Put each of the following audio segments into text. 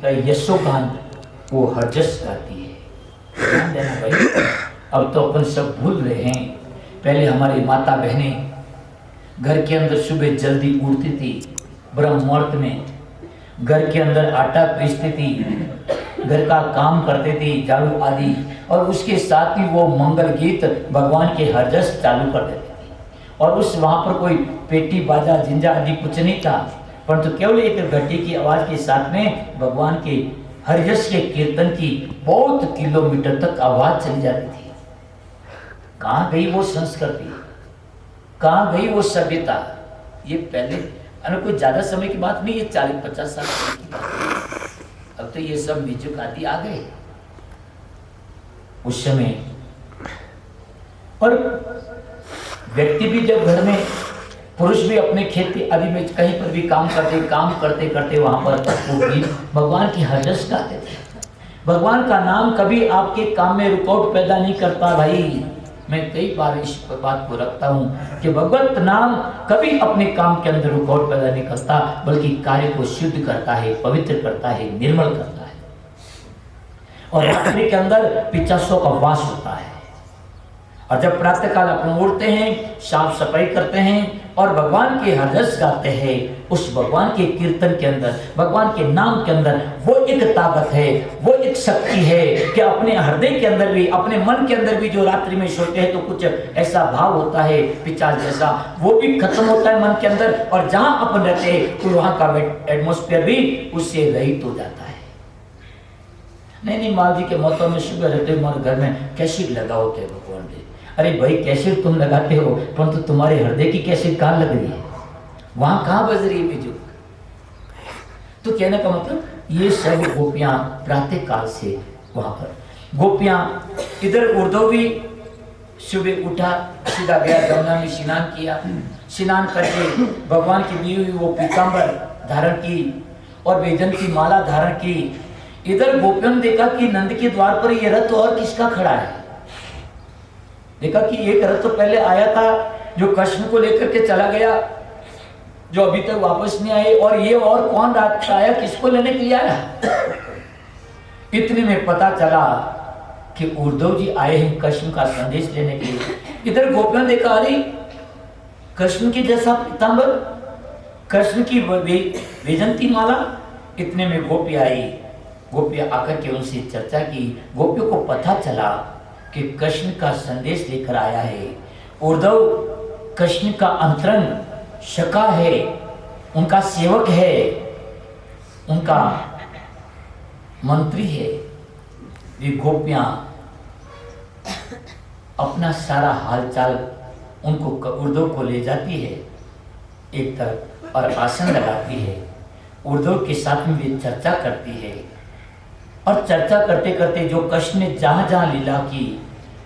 यशोगान वो हरजस गाती है। ध्यान देना भाई, अब तो अपन सब भूल रहे हैं। पहले हमारी माता बहनें घर के अंदर सुबह जल्दी उठती थी, ब्रह्म मुहूर्त में घर के अंदर आटा पीसती थी, घर का काम करते थे, झाड़ू आदि, और उसके साथ ही वो मंगल गीत भगवान के हरजस चालू कर देते थे। और उस वहाँ पर कोई पेटी बाजा झिंझा आदि कुछ नहीं था, परंतु केवल एक घंटी की आवाज के साथ में भगवान के हरजस के कीर्तन की बहुत किलोमीटर तक आवाज चली जाती थी। कहाँ गई वो संस्कृति, कहाँ गई वो सभ्यता? ये पहले कोई ज्यादा समय की बात नहीं, ये 40-50 साल की बात है। अब तो ये सब म्यूजिक आदि आ गए। उस समय और व्यक्ति भी जब घर में, पुरुष भी अपने खेती आदि में कहीं पर भी काम करते करते वहां पर वो गीत भगवान की हरजस गाते थे। भगवान का नाम कभी आपके काम में रुकावट पैदा नहीं करता भाई। मैं कई बार इस बात को रखता हूँ कि भगवत नाम कभी अपने काम के अंदर रुकावट पैदा नहीं करता, बल्कि कार्य को शुद्ध करता है, पवित्र करता है, निर्मल करता है। और रात्रि के अंदर पिचासों का वास होता है। और जब प्रातः काल अपन उठते हैं, साफ सफाई करते हैं और भगवान के हरजस गाते हैं, उस भगवान के कीर्तन के अंदर, भगवान के नाम के अंदर वो एक ताकत है, वो एक शक्ति है कि अपने हृदय के अंदर भी, अपने मन के अंदर भी जो रात्रि में सोते हैं तो कुछ ऐसा भाव होता है पिचास जैसा, वो भी खत्म होता है मन के अंदर। और जहां अपन रहते हैं तो वहां का एटमोस्फेयर भी उससे रहित हो जाता है। नहीं माँ जी के मतों में सुबह रहते हमारे घर में कैसेट लगाओ के भगवान जी। अरे भाई कैसेट तुम लगाते हो, परंतु तुम्हारे हृदय की कैसेट कहाँ लग रही है? वहां कहाँ बज रही है म्यूजिक? तो कहने का मतलब ये सब गोपियां प्रातः काल से वहां पर गोपियां इधर उर्दू भी सुबह उठा, सीधा गया गंगा में स्नान किया, स्नान करके भगवान की दी हुई वो पीताम्बर धारण की और वेदन की माला धारण की। इधर गोपियों ने देखा कि नंद के द्वार पर ये रथ और किसका खड़ा है। देखा कि एक रथ तो पहले आया था जो कृष्ण को लेकर के चला गया, जो अभी तक वापस नहीं आए, और ये और कौन रात आया, किसको लेने के लिए आया? इतने में पता चला कि उद्धव जी आए हैं कृष्ण का संदेश लेने के लिए। इधर गोपियों ने देखा अरे कृष्ण के जैसा पीताम्बर, कृष्ण की वैजंती माला। इतने में गोपी आई, गोपियां आकर के उनसे चर्चा की। गोपियों को पता चला कि कृष्ण का संदेश लेकर आया है उद्धव, कृष्ण का अंतरंग सखा है, उनका सेवक है, उनका मंत्री है। ये गोपियां अपना सारा हालचाल उनको उद्धव को ले जाती है एक तरफ और आसन लगाती है। उद्धव के साथ में भी चर्चा करती है और चर्चा करते करते जो कृष्ण ने जहां जहां लीला की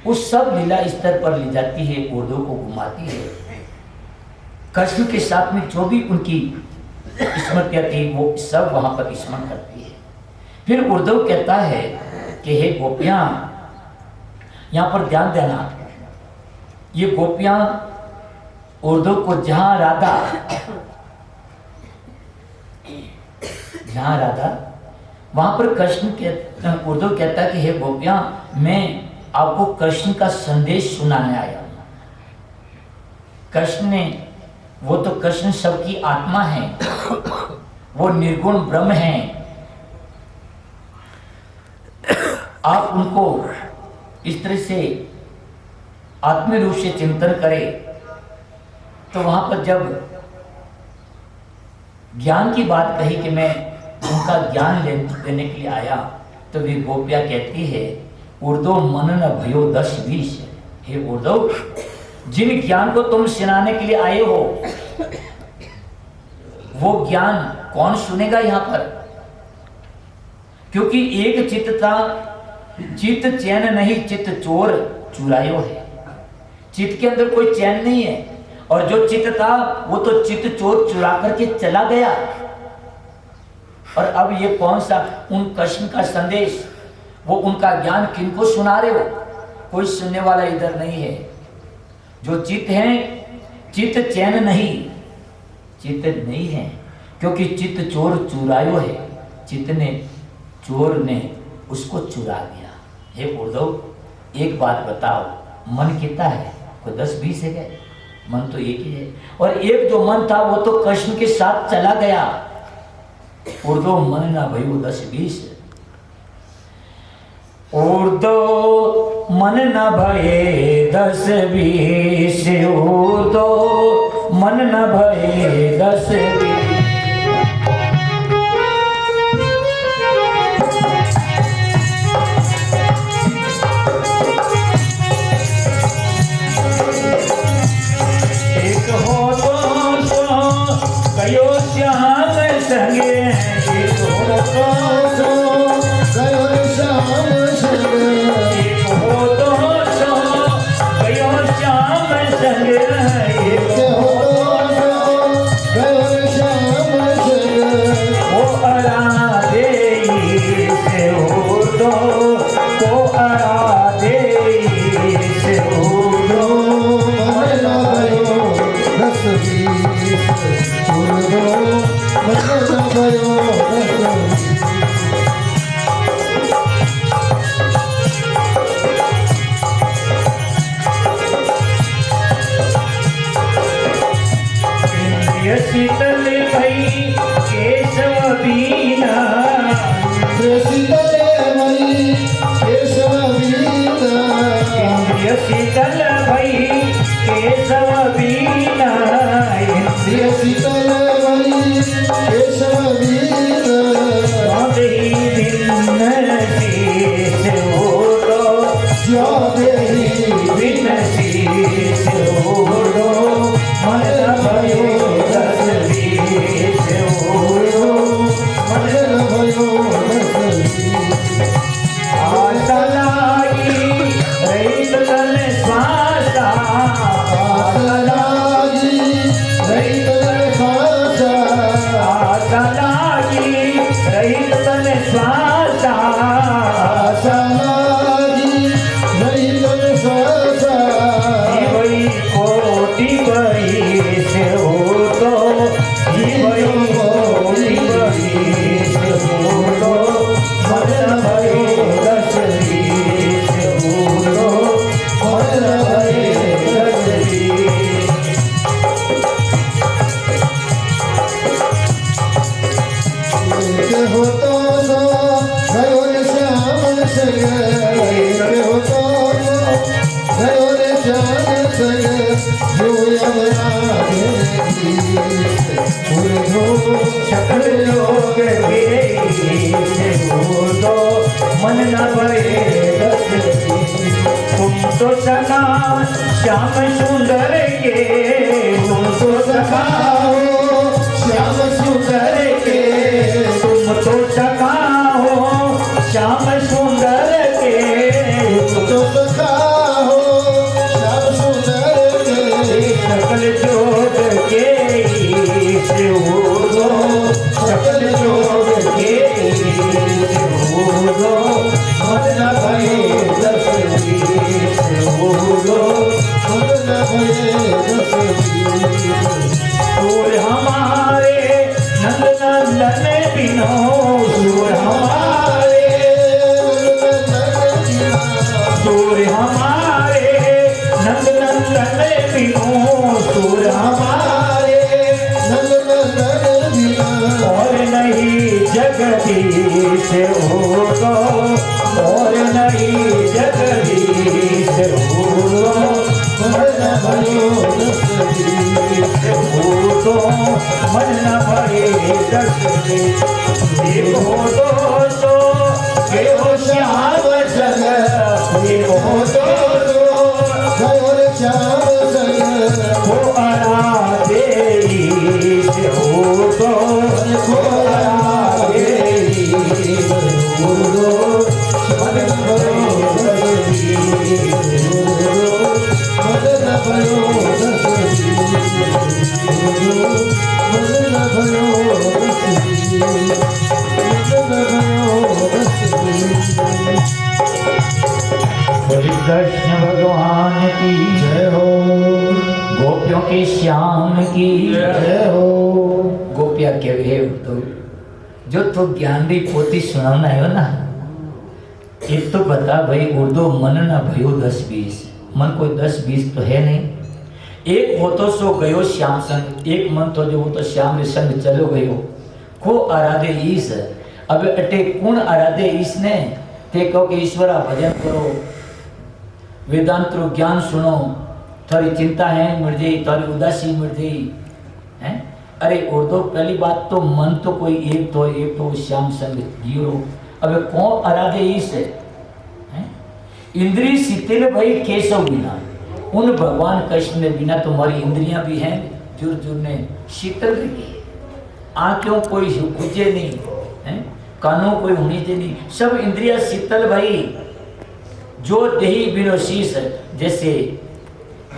उस सब लीला स्तर पर ले जाती है, उद्धव को घुमाती है। कृष्ण के साथ में जो भी उनकी स्मृतियां थी वो सब वहां पर स्मरण करती है। फिर उद्धव कहता है कि हे गोपियां, यहां पर ध्यान देना, ये गोपियां उद्धव को जहां राधा वहां पर कृष्ण उद्धव कहता है कि हे गोपियां, मैं आपको कृष्ण का संदेश सुनाने आया हूं। कृष्ण ने, वो तो कृष्ण सबकी आत्मा है, वो निर्गुण ब्रह्म है। आप उनको इस तरह से आत्मीय रूप से चिंतन करें तो वहां पर जब ज्ञान की बात कही कि मैं उनका ज्ञान लेने के लिए आया, तो वे गोपिया कहती है उद्धव मनन भयो 10-20। हे उद्धव, जिन ज्ञान को तुम सुनाने के लिए आए हो वो ज्ञान कौन सुनेगा यहाँ पर? क्योंकि एक चित्त था, चित्त चैन नहीं, चित्त चोर चुरायो है। चित्त के अंदर कोई चैन नहीं है, और जो चित्त था वो तो चित्त चोर चुरा करके चला गया। और अब ये कौन सा उन कृष्ण का संदेश, वो उनका ज्ञान किनको सुना रहे हो? कोई सुनने वाला इधर नहीं है। जो चित्त है, चित्त चैन नहीं, चित्त नहीं है, क्योंकि चित्त चोर चुरायो है। चित्त ने चोर ने उसको चुरा लिया। हे उद्धव, एक बात बताओ, मन कितना है? कोई 10-20 है क्या? मन तो एक ही है। और एक जो मन था वो तो कृष्ण के साथ चला गया। उद्धव मन ना भाई वो 10-20 है। उद्धव मन न भये 10-20, उद्धव मन न भये 10-20। एक हो तो गयो श्याम संगे, एक हो तो गयो श्याम संगे, एक हो तो गयो श्याम संगे, एक हो गयो श्याम संगे। वो आराधे से हो तो, वो आराधे से हो तो। मन न भयो 10-20, उद्धव मन न भयो 10-20। इंद्रिय शीतल भई केशव बीना, शीतले मई केशव बीना, इंद्रिय शीतल भई केशव बीना, इंद्रिय शीतल मई केशव बीना। देहि भिन्न शीश ओढ़ो, देहि भिन्न शीश ओढ़ो, मन न भयो 10-20, ओढ़ो मन न भयो 10-20। आशा लागी रहित तन श्वासा, आशा लागी रहित तन श्वासा, आशा लागी रहित तन श्वासा, आशा लागी रहित तन श्वासा। जीवई कोटि बरिस हो तो, जीवई कोटि बरिस हो तो, मन न भयो 10-20, हो तो मन न भयो 10-20। एक हो तो गयो श्याम संगे, एक हो तो गयो श्याम संगे। जो यमराज उद्धव सकल लोग गिरे हो तो, मन न भये 10-20। तुम तो सखा श्याम सुंदर के, तुम तो सखा हो श्याम सुंदर के, तुम तो सखा हो श्याम सुंदर के, तुम तो सखा हो श्याम सुंदर के। सकल जोग के से हो दो, सकल जोग के से हो दो, मन न भये 10-20, हो दो मन न भये 10-20। सूर हमारे नंद नंदन बिनो, सूर हमारे, सूर हमारे नंद नंदन बिनो, सूर हमारे और नहीं जगदीश हो तो, और नहीं जगदीश हो तो, मन न भयो 10-20, हो तो मन न भये 10-20। एक हो तो गयो श्याम संग, एक हो तो गयो श्याम संग। वो आराधे हो तो, वो आराधे हो तो, मन न भयो 10-20, मन न भयो 10-20, मन न भयो 10-20, मन न भयो 10-20। बोली कृष्ण भगवान की जय हो, गोपियों के श्याम की जय हो। गोपिया के वे तो जो तू ज्ञान री पोती सुनावना आयो ना, एक तो बता भाई उर्दू मन ना भयो 10-20, मन कोई 10-20 तो है नहीं। एक हो तो सो गयो श्याम संग, एक मन तो जो वो तो श्याम रे संग चलो गयो। को आराधे ईश, अब अटे कौन आराधे ईश ने, ते कहो कि ईश्वरा भजन करो, वेदांत रो ज्ञान सुनो, थारी चिंता है मिट जाई, थारी उदासी मिट जाई हैं। अरे उर्दू पहली बात तो मन तो कोई एक तो श्याम संग जियो। अब कौन आराधे ईश है? इंद्री शिथिल भई केशव बिना, उन भगवान कृष्ण ने बिना तुम्हारी इंद्रियां भी हैं जुर जुर ने शीतल रही, आंखों कोई खुजे नहीं है, कानों कोई होनी नहीं, सब इंद्रियां शीतल भाई। जो देही बिनो शीश, जैसे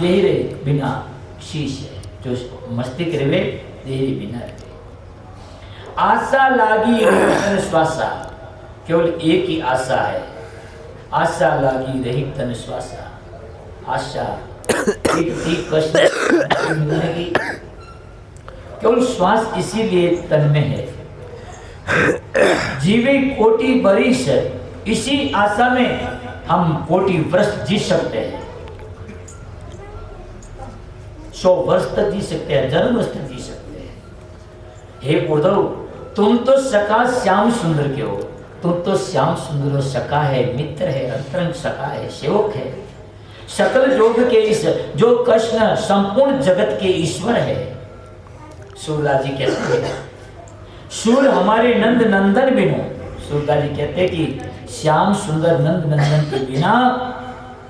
देही रे बिना शीश है, जो मस्तिष्क रहे देही बिना रहे। आशा लागी तन श्वासा, केवल एक ही आशा है, आशा लागी रही तन श्वासा। आशा एक कष्ट मिलने की, केवल श्वास इसीलिए तन में है। जीवे कोटि बरिस, इसी आशा में हम कोटि वर्ष जी सकते हैं, 100 वर्ष तक जी सकते हैं, जन्म वर्ष तक जी सकते हैं। हे उद्धव, तुम तो सखा श्याम सुंदर के हो, तुम तो श्याम सुंदर हो, सखा है, मित्र है, अंतरंग सखा है, सेवक है, सकल योग के इस जो कृष्ण संपूर्ण जगत के ईश्वर है। सूरदास जी कहते हैं, सूर हमारे नंद नंदन बिनो, सूरदास जी कहते हैं कि श्याम सुंदर नंद नंदन के बिना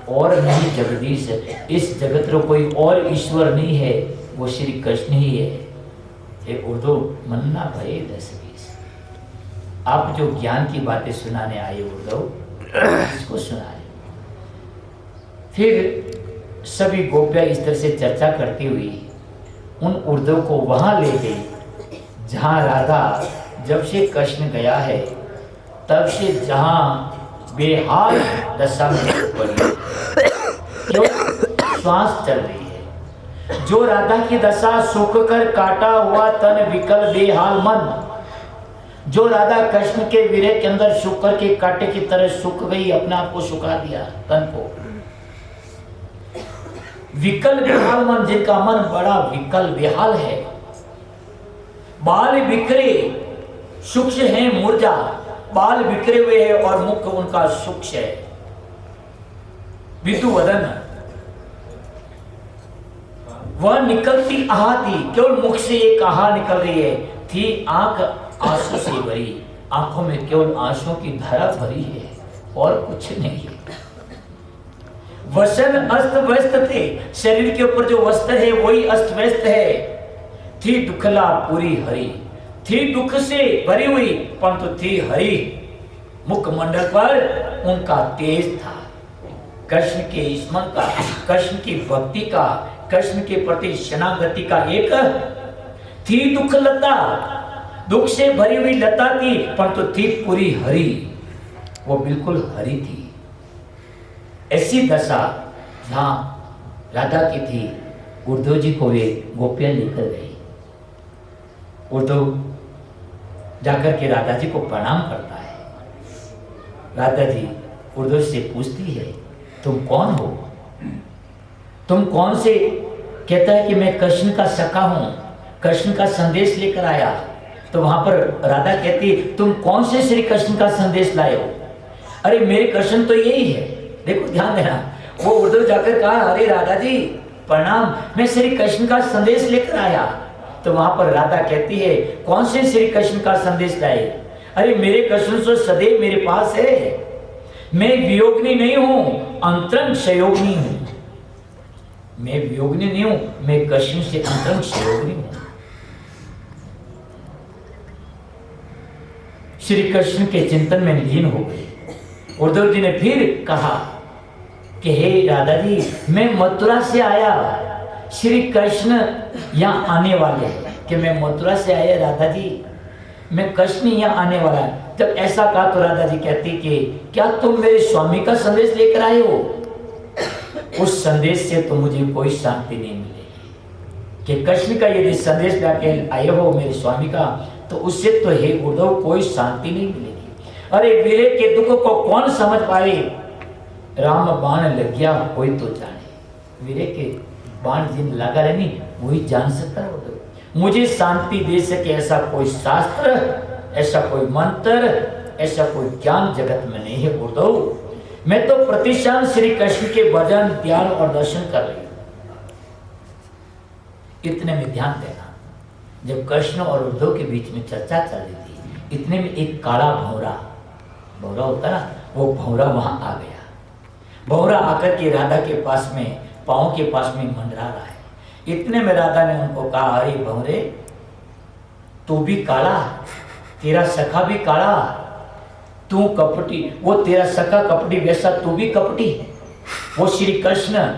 और नहीं जगदीश, इस जगत में कोई और ईश्वर नहीं है, वो श्री कृष्ण ही है। ये उर्दू मन्ना भये 10-20, आप जो ज्ञान की बातें सुनाने आए उर्दू, इसको सुनाए। फिर सभी गोपियां इस तरह से चर्चा करती हुई उन उर्दू को वहां ले गई जहां राधा जब से कृष्ण गया है तब से जहां बेहाल दशा में पड़ी, जो श्वास चल रही है, जो राधा की दशा सूख कर काटा हुआ तन विकल बेहाल मन, जो राधा कृष्ण के विरह के अंदर सूख कर के कांटे की तरह सूख गई, अपने आप को सुखा दिया तन को। विकल बेहाल मन, जिनका मन बड़ा विकल बेहाल है, बाल बिखरे सूक्ष्म है मुरझा, बाल बिखरे हुए हैं और मुख उनका सूक्ष्म है, विदु वदन, वह निकलती आहा थी, केवल मुख से एक आहा निकल रही है, थी आंख आंसू से भरी, आंखों में केवल आंसुओं की धारा भरी है और कुछ नहीं है। वसन अस्त व्यस्त थे, शरीर के ऊपर जो वस्त्र है वही अस्त व्यस्त है। थी दुखला पूरी हरी, थी दुख से भरी हुई परंतु थी हरी, मुखमंडल पर उनका तेज था, कृष्ण के स्मरण का, कृष्ण की भक्ति का, कृष्ण के प्रति शरणागति का एक थी दुख लता, दुख से भरी हुई लता थी परंतु थी पूरी हरी, वो बिल्कुल हरी थी। ऐसी दशा जहां राधा की थी, उद्धव जी को वे गोपियां लेकर गई। उद्धव जाकर के राधा जी को प्रणाम करता है। राधा जी उद्धव से पूछती है, तुम कौन हो, तुम कौन से? कहता है कि मैं कृष्ण का सखा हूं, कृष्ण का संदेश लेकर आया। तो वहां पर राधा कहती, तुम कौन से श्री कृष्ण का संदेश लाए हो? अरे मेरे कृष्ण तो यही है। देखो ध्यान देना, वो उद्धव जाकर कहा, अरे राधा जी प्रणाम, मैं श्री कृष्ण का संदेश लेकर आया। तो वहां पर राधा कहती है, कौन से श्री कृष्ण का संदेश लाए? अरे मेरे कृष्ण तो सदैव मेरे पास है, मैं वियोगिनी नहीं हूं, अंतरंग संयोगिनी हूं। मैं वियोगिनी नहीं हूं, मैं कृष्ण से अंतरंग संयोगिनी हूं। श्री कृष्ण के चिंतन में लीन हो गए। उद्धव जी ने फिर कहा कि हे राधा जी, मैं मथुरा से आया, श्री कृष्ण यहाँ आने वाले हैं। कि मैं मथुरा से आया राधा जी, मैं कृष्ण यहाँ आने वाला है। जब ऐसा कहा तो राधा जी कहती कि क्या तुम मेरे स्वामी का संदेश लेकर आए हो? उस संदेश से तो मुझे कोई शांति नहीं मिलेगी कि कृष्ण का यदि संदेश लेकर आए हो मेरे स्वामी का, तो उससे तो हे उद्धव कोई शांति नहीं मिलेगी। अरे विरह के दुख को कौन समझ पाए, राम बाण लग गया कोई तो जाने। विरह के बाण जिन लगा रहनी वही जान सकता है उद्धव। मुझे शांति दे सके ऐसा कोई शास्त्र, ऐसा कोई मंत्र, ऐसा कोई ज्ञान जगत में नहीं है उद्धव। मैं तो प्रतिशान श्री कृष्ण के भजन ध्यान और दर्शन कर रही हूं। इतने में ध्यान देना, जब कृष्ण और उद्धव के बीच में चर्चा चल रही थी, इतने में एक काला भौरा होता ना, वो भौरा वहां आ गया। भौरा आकर के राधा के पास में, पांव के पास में मंडरा रहा है। इतने में राधा ने उनको कहा, अरे भौरे तू भी काला, तेरा सखा भी काला, तू कपटी, वो तेरा सखा कपटी वैसा तू भी कपटी। वो श्री कृष्ण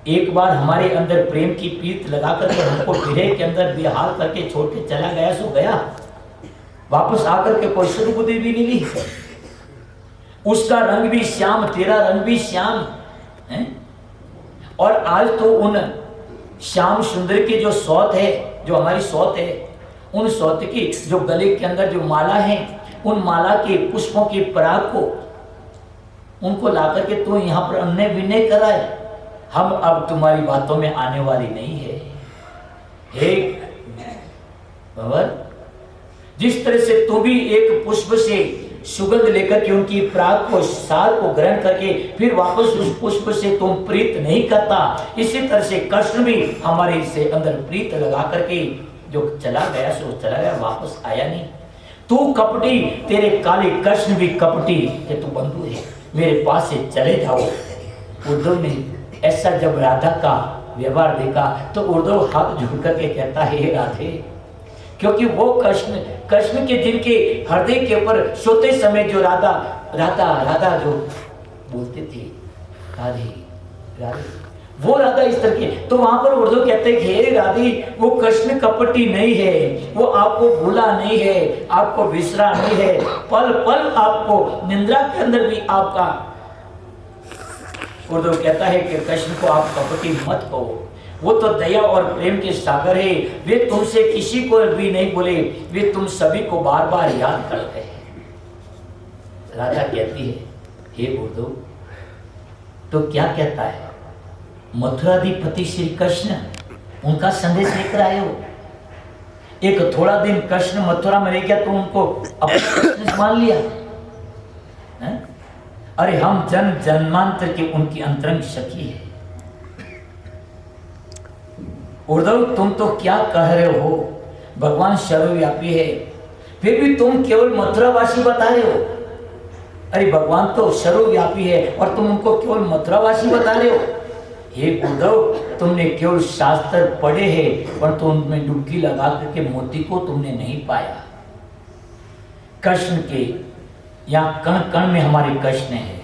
एक बार हमारे अंदर प्रेम की पीत लगा करके हमको विरह के अंदर बेहाल करके छोड़ के चला गया, सो गया, वापस आकर के कोई सद्बुद्धि भी नहीं ली। उसका रंग भी श्याम, तेरा रंग भी श्याम है। और आज तो उन श्याम सुंदर की जो सौत है, जो हमारी सौत है, उन सौत की जो गले के अंदर जो माला है, उन माला के पुष्पों के पराग को उनको लाकर के तू यहाँ पर अन्य विनय कराए। हम अब तुम्हारी बातों में आने वाली नहीं है। हे भंवर, जिस तरह से तू भी एक पुष्प से सुगंध लेकर के उनकी पराग को, सार को ग्रहण करके फिर वापस उस पुष्प से तुम प्रीत नहीं करता, इसी तरह से कृष्ण भी हमारे से अंदर प्रीत लगा करके जो चला गया सो चला गया, वापस आया नहीं। तू कपटी, तेरे काले कृष्ण भी कपटी, ये तू बंधु है, मेरे पास से चले जाओ। उद्धव ने ऐसा जब राधा का व्यवहार देखा तो उद्धव हाथ जोड़ करके कहता है, हे राधे, क्योंकि वो कृष्ण के जिनके हृदय के ऊपर सोते समय जो राधा राधा राधा जो बोलते थे, राधे राधे, वो राधा इस तरह के, तो वहां पर उद्धव कहते हैं, हे राधे, वो कृष्ण कपटी नहीं है, वो आपको भूला नहीं है, आपको विसरा नहीं है, पल पल आपको निंद्रा के अंदर भी आपका। उद्धव कहता है कि कृष्ण को आप कपटी मत कहो, वो तो दया और प्रेम के सागर है, वे तुमसे किसी को भी नहीं बोले, वे तुम सभी को बार बार याद करते हैं। राधा कहती है, हे उद्धव, तो क्या कहता है, मथुराधिपति श्री कृष्ण, उनका संदेश लेकर आए हो। एक थोड़ा दिन कृष्ण मथुरा में रह गया तो उनको अपना कृष्ण मान लिया है? अरे हम जन्म जन्मांतर के उनकी अंतरंग सखी है। उद्धव, तुम तो क्या कह रहे हो, भगवान सर्वव्यापी है, फिर भी तुम केवल मथुरावासी बता रहे हो। अरे भगवान तो सर्वव्यापी है और तुम उनको केवल मथुरावासी बता रहे हो। हे उद्धव, तुमने केवल शास्त्र पढ़े हैं, पर तो उनमें डुबकी लगा करके मोती को तुमने नहीं पाया। कृष्ण के यहाँ कण कण में हमारे कृष्ण है,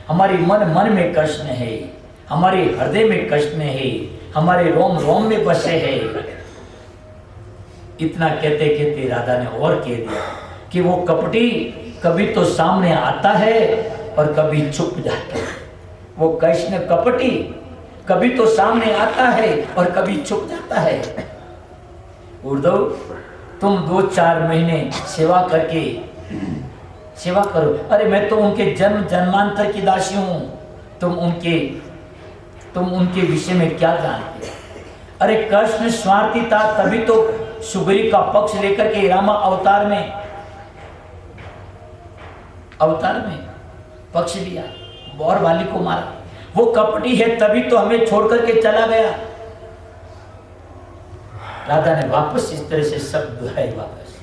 हमारे मन मन में कृष्ण है, हमारे हृदय में कृष्ण है, हमारे रोम रोम में बसे है। इतना कहते कहते राधा ने और कह दिया कि वो कपटी कभी तो सामने आता है और कभी छुप जाता है। वो कृष्ण कपटी कभी तो सामने आता है और कभी छुप जाता है। उद्धव, तुम 2-4 महीने सेवा करके सेवा करो। अरे मैं तो उनके जन्म जन्मांतर की दासी हूं, तुम उनके विषय में क्या जानते हो? अरे कृष्ण स्वार्थी था, तभी तो सुग्रीव का पक्ष लेकर के रामा अवतार में पक्ष लिया और वाली को मारा। वो कपटी है, तभी तो हमें छोड़ करके चला गया। राधा ने वापस इस तरह से सब दोहराई वापस।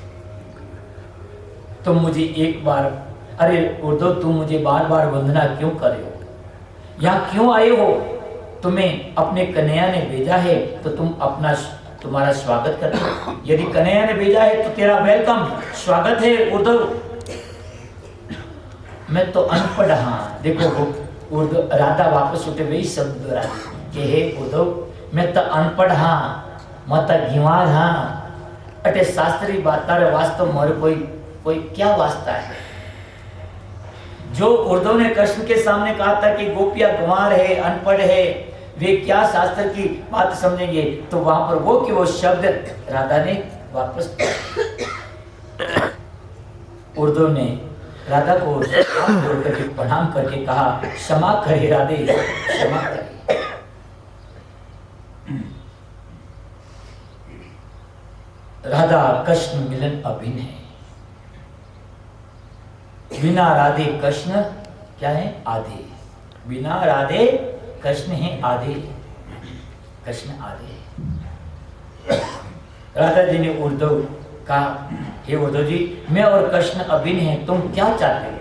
तुम मुझे एक बार, अरे उद्धव, तुम मुझे बार बार वंदना क्यों कर रहे हो? यहाँ क्यों आए हो? तुम्हें अपने कन्हैया ने भेजा है तो तुम तुम्हारा स्वागत करो। यदि कन्हैया ने भेजा है तो तेरा वेलकम, स्वागत है उद्धव। मैं तो अनपढ़, हाँ देखो उद्धव, राधा वापस उठे वही शब्द दोहराई कि हे उद्धव, मैं तो अनपढ़ हाँ, मत घिवार हाँ, अटे शास्त्री बात वास्तव मोर कोई क्या वास्ता है? जो उद्धव ने कृष्ण के सामने कहा था कि गोपिया गंवार है, अनपढ़ है, वे क्या शास्त्र की बात समझेंगे, तो वहां पर वो कि वो शब्द राधा ने वापस उर्दू ने राधा को हाथ जोड़ करके प्रणाम करके कहा, क्षमा करे राधे, क्षमा करे। राधा कृष्ण मिलन अभिन्न है। बिना राधे कृष्ण क्या है? आधे। बिना राधे कृष्ण है आधे, कृष्ण आधे। राधा जी ने उद्धव कहा, हे उद्धव जी, मैं और कृष्ण अभिन्न हैं, तुम क्या चाहते हो?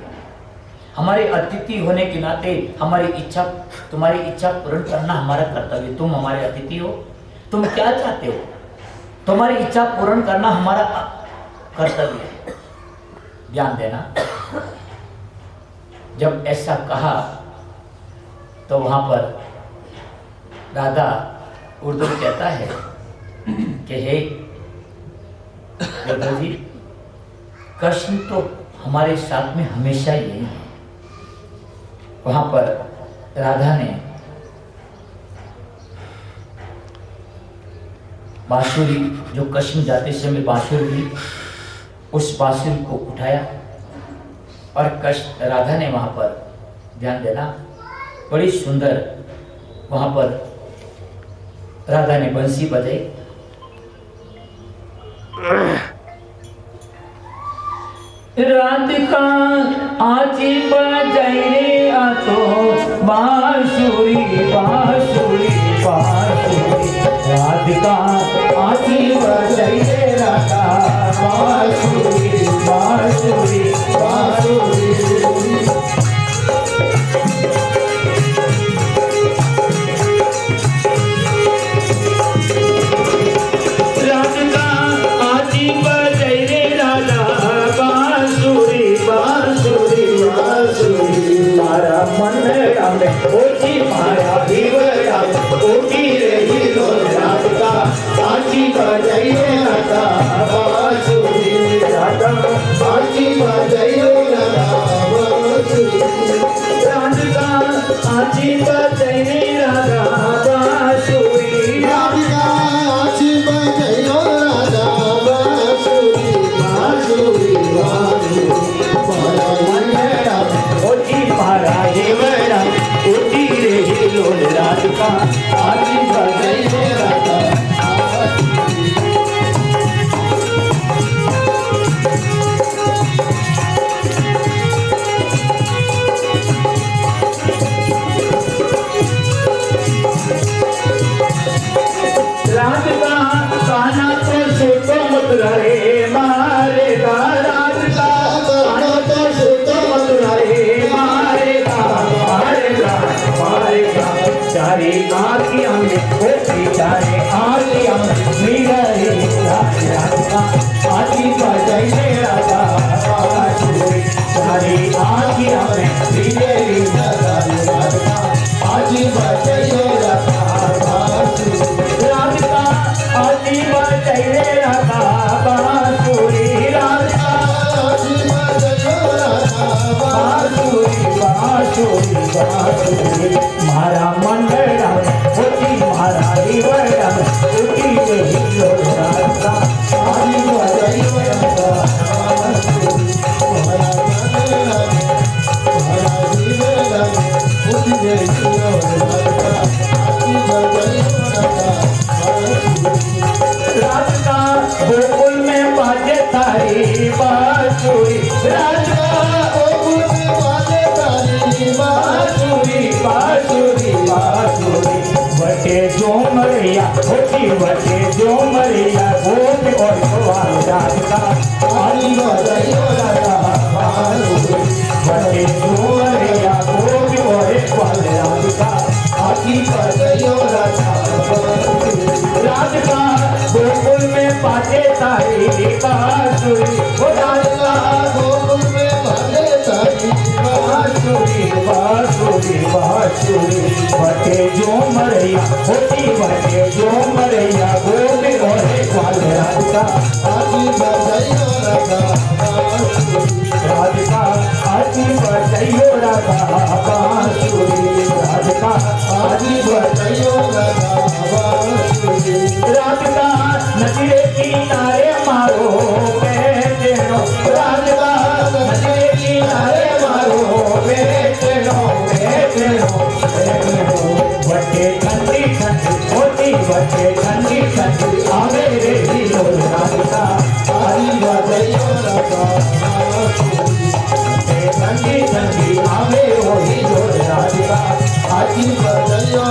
हमारे अतिथि होने के नाते हमारी इच्छा, तुम्हारी इच्छा पूर्ण करना हमारा कर्तव्य। तुम हमारे अतिथि हो, तुम क्या चाहते हो? तुम्हारी इच्छा पूर्ण करना हमारा कर्तव्य है। ध्यान देना, जब ऐसा कहा तो वहां पर राधा उर्दू कहता है कि हे उद्धव जी, कृष्ण तो हमारे साथ में हमेशा ही है। वहां पर राधा ने बांसुरी, जो कृष्ण जाते समय बांसुरी ली, उस बांसुरी को उठाया और कृष्ण, राधा ने वहां पर, ध्यान देना, बड़ी सुंदर वहां पर राधा ने बंसी बजाई। राधिका आची बजाई रे आतो बांसुरी बांसुरी बांसुरी, राधिका आची बजाई रे राधा बांसुरी बांसुरी बांसुरी। मारा मंडल होती मारा रिवर होती लो रास्ता आदि बजाई रास्ता मारा मंडल मारा रिवर होती लो रास्ता आदि बजाई रास्ता गोकुल में बाजे तारी बांसुरी रास्ता गोकुल में बाजे तारी बांसुरी बांसुरी बांसुरी बटे जो मरिया होती बटे जो मरिया गोप और गोवाल रास्ता आदि बजाई रास्ता बांसुरी बटे जो मरिया गोप और गोवाल रास्ता आदि बजाई रास्ता रास्ता गोकुल में बाजे तारी बांसुरी वो रास्ता गोकुल में बाजे तारी बांसुरी बांसुरी बांसुरी बटे जो मरैया होती बटे जो मरैया गोपी और ग्वाल राधिका आदि बजाइयो राधा राधिका आदि बजाइयो राधा बांसुरी राधिका आदि बजाइयो राधा बांसुरी राधिका नदिए किनारे मारो कहते हो राधिका बटे ठंडी ठंडी होती बटे ठंडी ठंडी आवे रे हिलोर राधिका आदि बजयो राधा बटे ठंडी ठंडी आवे वो हिलोर राधिका आदि बजयो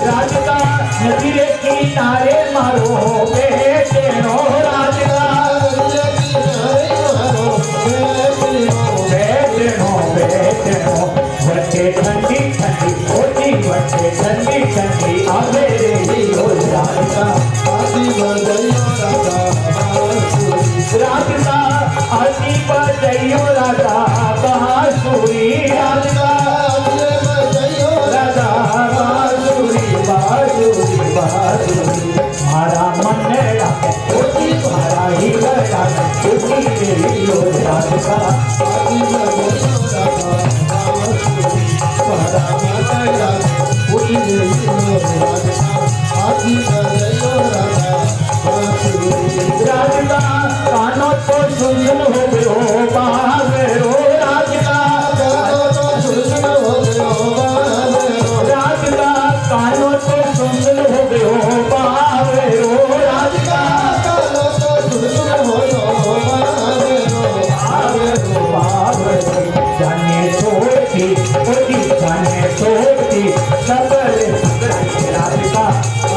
राधिका नदी रे किनारे मारो बेटे नो राधिका बैठो बटे ठंडी ठंडी होती बटे ठंडी ठंडी आवे रे हिलोर राधिका आदि बजयो राधिका आदि बजयो राधा बांसुरी राधिका राधा बांसुरी बांसुरी बांसुरी मारा मन राधा होती मारा ही राधा होती रे हिलोर राधिका आदि बजयो राधा आदि बजयो राधा राधिका कानों तो सुन हो गयो बाबरो राधिका राधिका कानों तो सुन हो गयो बाबरो राधिका बाबरो जाने छोड़ती होती जाने छोड़ती सबल राधिका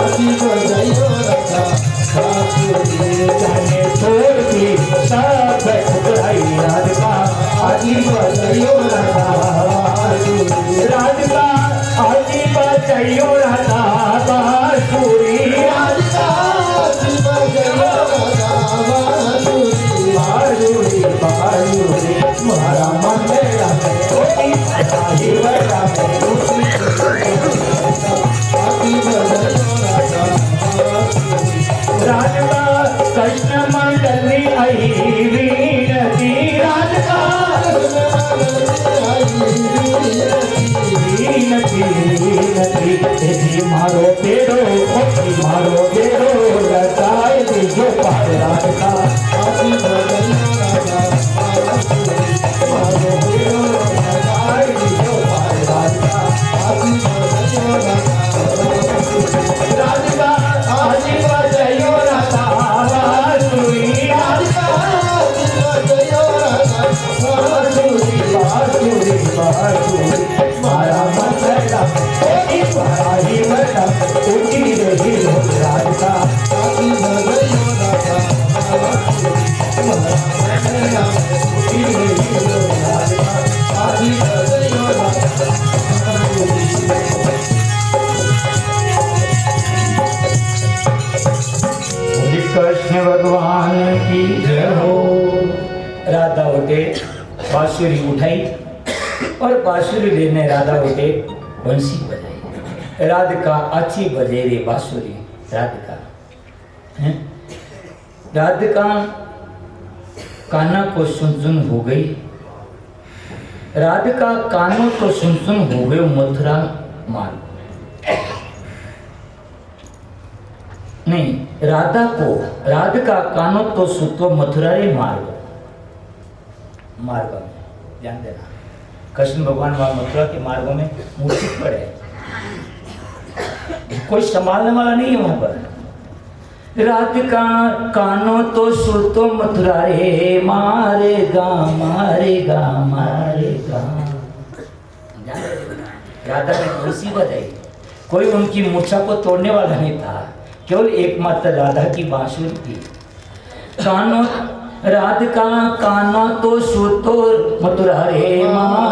आदि बजयो राधा जाने छोड़ती सब ठुकराई राधिका आदि बजयो राधा राधिका आदि बजयो राधा बांसुरी राधिका बांसुरी बांसुरी मारा मन राधा होती राही राधा राधिका कृष्ण मंडली आई वीरती राधिका वीरती वीरती तेरी मारो पेरो ओती मारो पेरो रचाए दीजो पार राधिका आदि बजयो मारो पेरो रचाए दीजो पार राधिका आदि बजयो राधिका आदि बजयो राधा बांसुरी राधिका बांसुरी बांसुरी बांसुरी मारा मन राधा होती मारा ही राधा होती रे हिलोर राधिका आदि बजयो राधा होती रे हिलोर राधिका आदि बजयो श्री कृष्ण भगवान की जय हो। राधा उठे बांसुरी उठाई और बांसुरी लेने राधा उठे बंसी बजाई। राधिका अच्छी बजे रे बांसुरी राधिका हैं? राधिका कान्हा को सुन हो गई। राधिका कानों तो सुन हो गए मथुरा मार्ग। नहीं राधिका कानों तो सुतो मथुरा रे मार्ग में ध्यान देना। कृष्ण भगवान वहां मथुरा के मार्गों में मूर्छित पड़े, कोई संभालने वाला नहीं है वहां पर। राधिका कानों तो सुतो मथुरा रे मारेगा मारेगा मारेगा। राधा ने मुसीबत आई, कोई उनकी मूर्छा को तोड़ने वाला नहीं था, केवल एकमात्र राधा की बांसुरी थी। कानों राधिका कानों तो सुतो मथुरा रे माँ